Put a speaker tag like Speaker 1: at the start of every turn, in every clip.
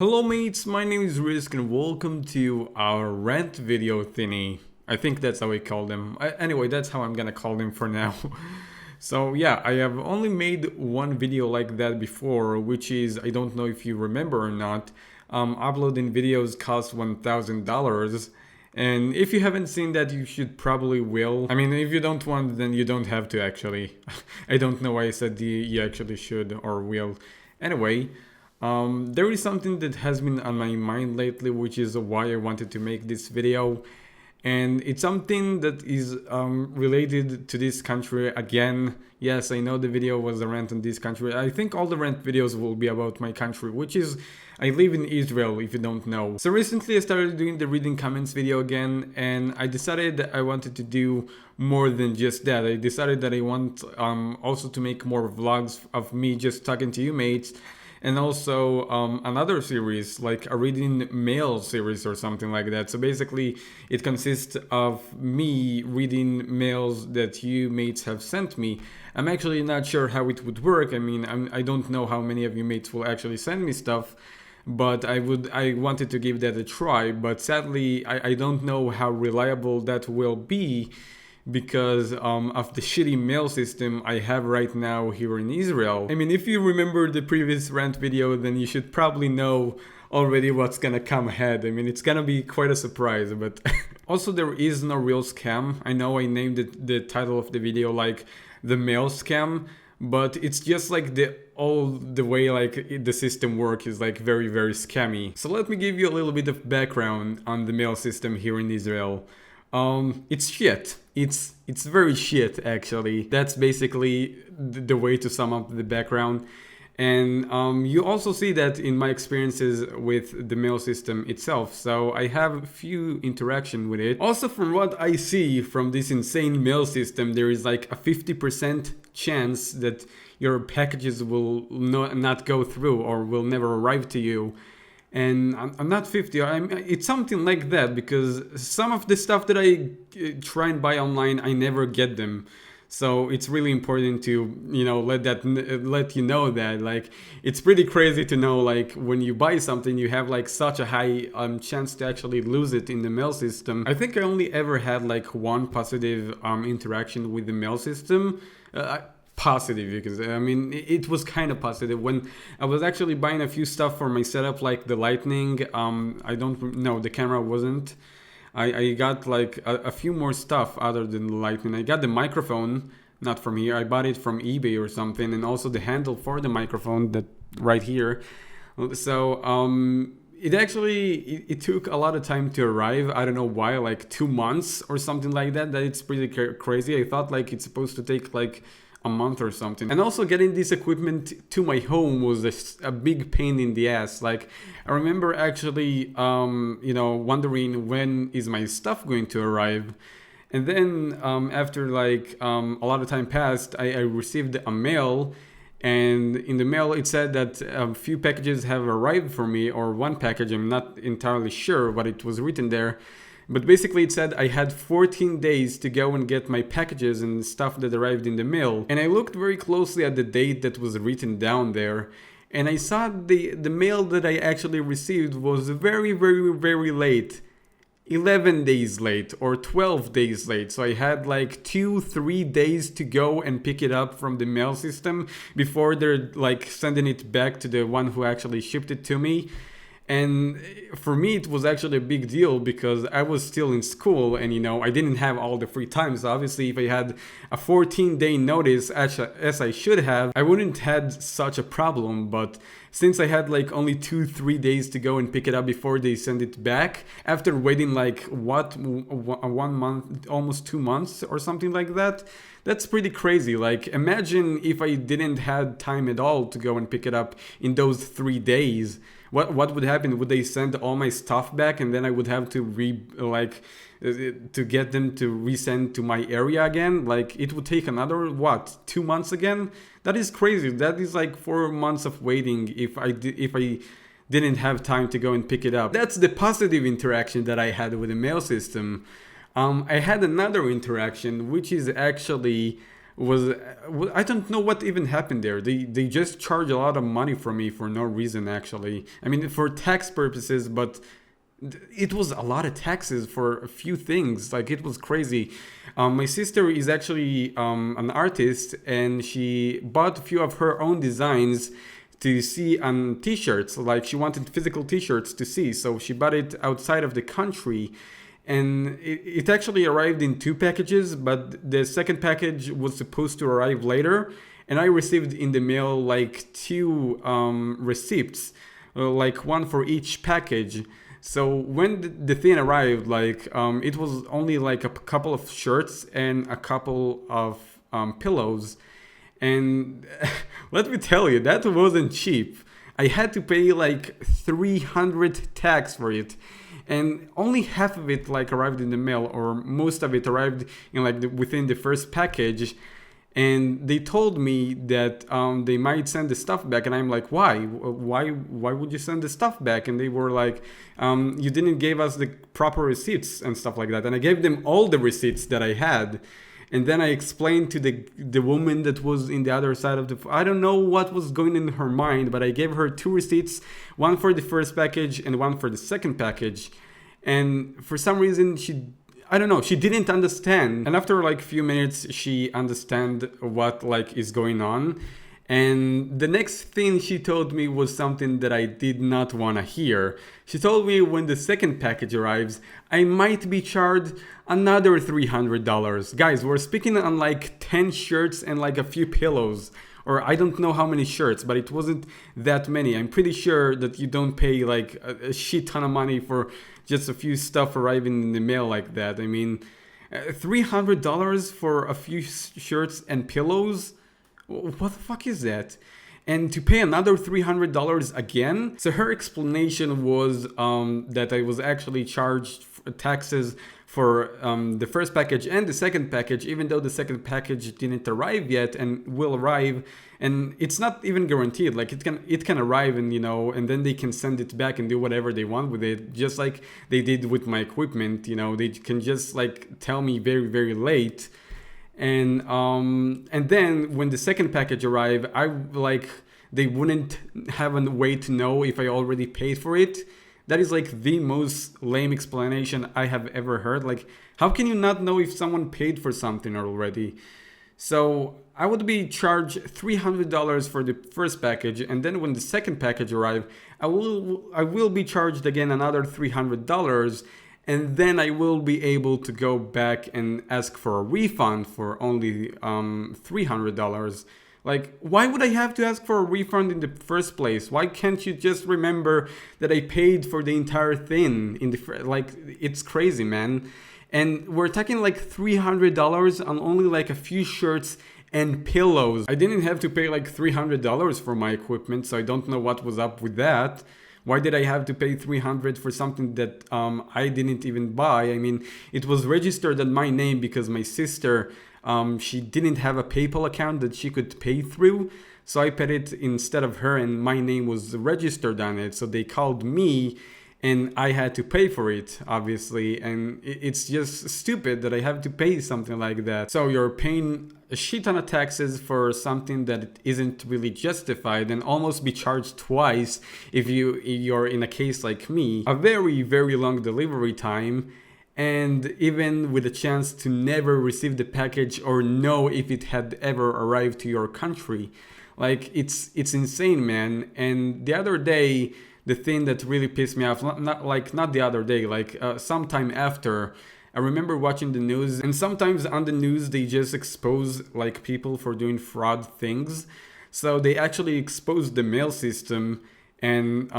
Speaker 1: Hello mates, my name is Risk and welcome to our rant video thingy. I think that's how we call them. Anyway, that's how I'm gonna call them for now. So yeah, I have only made one video like that before, which is, I don't know if you remember or not, uploading videos cost $1,000. And if you haven't seen that, you should probably will. I mean, if you don't want, then you don't have to actually. I don't know why I said you actually should or will. Anyway, there is something that has been on my mind lately, which is why I wanted to make this video. And it's something that is related to this country again. Yes, I know the video was a rant on this country. I think all the rant videos will be about my country, which is, I live in Israel, if you don't know. So recently I started doing the reading comments video again, and I decided that I wanted to do more than just that. I decided that I want also to make more vlogs of me just talking to you mates, and also another series, like a reading mail series or something like that. So basically it consists of me reading mails that you mates have sent me. I'm actually not sure how it would work. I mean, I don't know how many of you mates will actually send me stuff, but I wanted to give that a try. But sadly, I don't know how reliable that will be, because of the shitty mail system I have right now here in Israel. I mean, if you remember the previous rant video, then you should probably know already what's gonna come ahead. I mean, it's gonna be quite a surprise, but also there is no real scam. I know I named it the title of the video like the mail scam, but it's just like all the way like the system works is like very scammy. So let me give you a little bit of background on the mail system here in Israel. It's shit. It's very shit actually. That's basically the way to sum up the background. And you also see that in my experiences with the mail system itself. So I have a few interaction with it. Also, from what I see from this insane mail system, there is like a 50% chance that your packages will not go through or will never arrive to you. And I'm not 50, it's something like that, because some of the stuff that I try and buy online, I never get them. So it's really important to, let you know that, like, it's pretty crazy to know, like, when you buy something, you have like such a high chance to actually lose it in the mail system. I think I only ever had like one positive interaction with the mail system. Positive, because I mean it was kind of positive when I was actually buying a few stuff for my setup, like the lighting. I don't know, the camera wasn't. I got like a few more stuff other than the lighting. I got the microphone, not from here, I bought it from eBay or something, and also the handle for the microphone that right here. So it took a lot of time to arrive. I don't know why, like 2 months or something like that. That it's pretty crazy. I thought like it's supposed to take like a month or something. And also getting this equipment to my home was a big pain in the ass. Like, I remember actually wondering when is my stuff going to arrive. And then after like a lot of time passed, I received a mail, and in the mail it said that a few packages have arrived for me, or one package. I'm not entirely sure what it was written there. But basically it said I had 14 days to go and get my packages and stuff that arrived in the mail. And I looked very closely at the date that was written down there, and I saw the mail that I actually received was very late. 11 days late or 12 days late. So I had like 2-3 days to go and pick it up from the mail system before they're like sending it back to the one who actually shipped it to me. And for me, it was actually a big deal because I was still in school, and I didn't have all the free time. So obviously, if I had a 14-day notice, as I should have, I wouldn't had such a problem. But since I had like only 2-3 days to go and pick it up before they send it back, after waiting like 1 month, almost 2 months or something like that, that's pretty crazy. Like, imagine if I didn't had time at all to go and pick it up in those 3 days. What would happen? Would they send all my stuff back, and then I would have to to get them to resend to my area again? Like, it would take another 2 months again? That is crazy. That is like 4 months of waiting if I didn't have time to go and pick it up. That's the positive interaction that I had with the mail system. I had another interaction, which is actually was I don't know what even happened there. They just charge a lot of money from me for no reason, actually. I mean, for tax purposes, but it was a lot of taxes for a few things. Like, it was crazy. My sister is actually an artist, and she bought a few of her own designs to see on t-shirts. Like, she wanted physical t-shirts to see, so she bought it outside of the country. And it actually arrived in 2 packages, but the second package was supposed to arrive later. And I received in the mail like 2 receipts, like one for each package. So when the thing arrived, like it was only like a couple of shirts and a couple of pillows. And let me tell you, that wasn't cheap. I had to pay like 300 tax for it. And only half of it like arrived in the mail, or most of it arrived in like within the first package. And they told me that they might send the stuff back, and I'm like, why would you send the stuff back? And they were like, you didn't give us the proper receipts and stuff like that. And I gave them all the receipts that I had. And then I explained to the woman that was in the other side of I don't know what was going in her mind, but I gave her 2 receipts, one for the first package and one for the second package. And for some reason, I don't know, she didn't understand. And after like a few minutes, she understand what like is going on. And the next thing she told me was something that I did not want to hear. She told me when the second package arrives, I might be charged another $300. Guys, we're speaking on like 10 shirts and like a few pillows. Or I don't know how many shirts, but it wasn't that many. I'm pretty sure that you don't pay like a shit ton of money for just a few stuff arriving in the mail like that. I mean, $300 for a few shirts and pillows? What the fuck is that? And to pay another $300 again? So her explanation was that I was actually charged taxes for the first package and the second package, even though the second package didn't arrive yet and will arrive. And it's not even guaranteed. Like, it can arrive, and and then they can send it back and do whatever they want with it, just like they did with my equipment. They can just like tell me very, very late. And then when the second package arrived, they wouldn't have a way to know if I already paid for it. That is like the most lame explanation I have ever heard. Like, how can you not know if someone paid for something already? So I would be charged $300 for the first package, and then when the second package arrives, I will be charged again another $300. And then I will be able to go back and ask for a refund for only $300. Like, why would I have to ask for a refund in the first place? Why can't you just remember that I paid for the entire thing like, it's crazy, man. And we're talking like $300 on only like a few shirts and pillows. I didn't have to pay like $300 for my equipment, so I don't know what was up with that. Why did I have to pay $300 for something that I didn't even buy? I mean, it was registered in my name because my sister, she didn't have a PayPal account that she could pay through. So I paid it instead of her, and my name was registered on it. So they called me and I had to pay for it, obviously. And it's just stupid that I have to pay something like that. So you're paying a shit ton of taxes for something that isn't really justified, and almost be charged twice if you're in a case like me. A very, very long delivery time, and even with a chance to never receive the package or know if it had ever arrived to your country. Like, it's insane, man. And the other day, the thing that really pissed me off, not the other day, like sometime after, I remember watching the news, and sometimes on the news they just expose like people for doing fraud things. So they actually exposed the mail system, and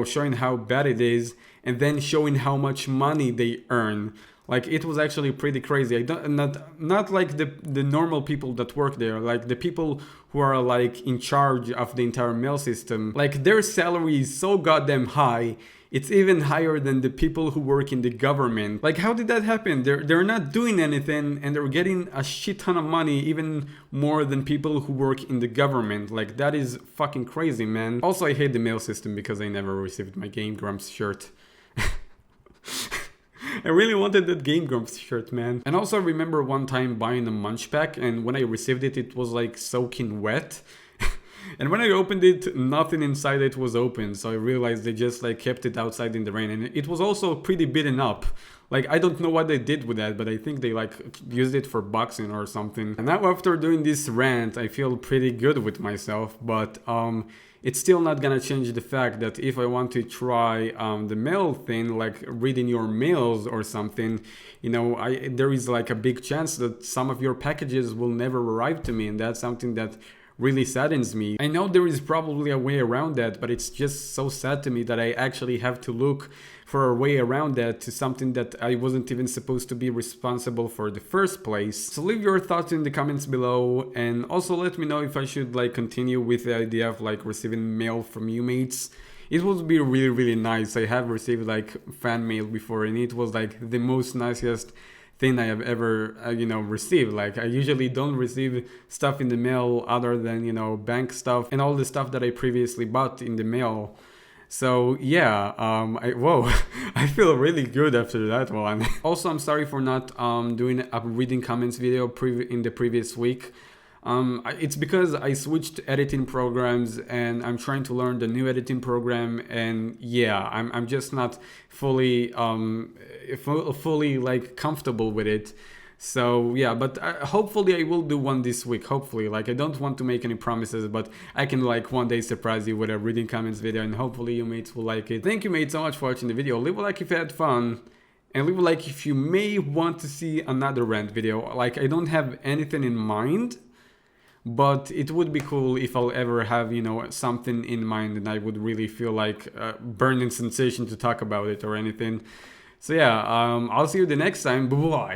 Speaker 1: showing how bad it is, and then showing how much money they earn. Like, it was actually pretty crazy. Not like the normal people that work there, like the people who are like in charge of the entire mail system. Like, their salary is so goddamn high. It's even higher than the people who work in the government. Like, how did that happen? They're not doing anything, and they're getting a shit ton of money, even more than people who work in the government. Like, that is fucking crazy, man. Also, I hate the mail system because I never received my Game Grumps shirt. I really wanted that Game Grumps shirt, man. And also I remember one time buying a munch pack, and when I received it, it was like soaking wet. And when I opened it, nothing inside it was open, so I realized they just like kept it outside in the rain, and it was also pretty beaten up. Like, I don't know what they did with that, but I think they like used it for boxing or something. And now after doing this rant, I feel pretty good with myself, but it's still not gonna change the fact that if I want to try the mail thing, like reading your mails or something, you know, there is like a big chance that some of your packages will never arrive to me, and that's something that really saddens me. I know there is probably a way around that, but it's just so sad to me that I actually have to look for a way around that to something that I wasn't even supposed to be responsible for the first place. So leave your thoughts in the comments below, and also let me know if I should like continue with the idea of like receiving mail from you mates. It would be really nice. I have received like fan mail before, and it was like the most nicest thing I have ever received. Like, I usually don't receive stuff in the mail other than, you know, bank stuff and all the stuff that I previously bought in the mail. So yeah, whoa, I feel really good after that one. Also, I'm sorry for not doing a reading comments video in the previous week. It's because I switched editing programs and I'm trying to learn the new editing program, and yeah, I'm just not fully fully like comfortable with it. So yeah, but hopefully I will do one this week. Hopefully, like, I don't want to make any promises, but I can like one day surprise you with a reading comments video, and hopefully you mates will like it. Thank you mates so much for watching the video. Leave a like if you had fun, and leave a like if you may want to see another rant video. Like, I don't have anything in mind, but it would be cool if I'll ever have, you know, something in mind and I would really feel like burning sensation to talk about it or anything. So yeah, I'll see you the next time. Bye bye.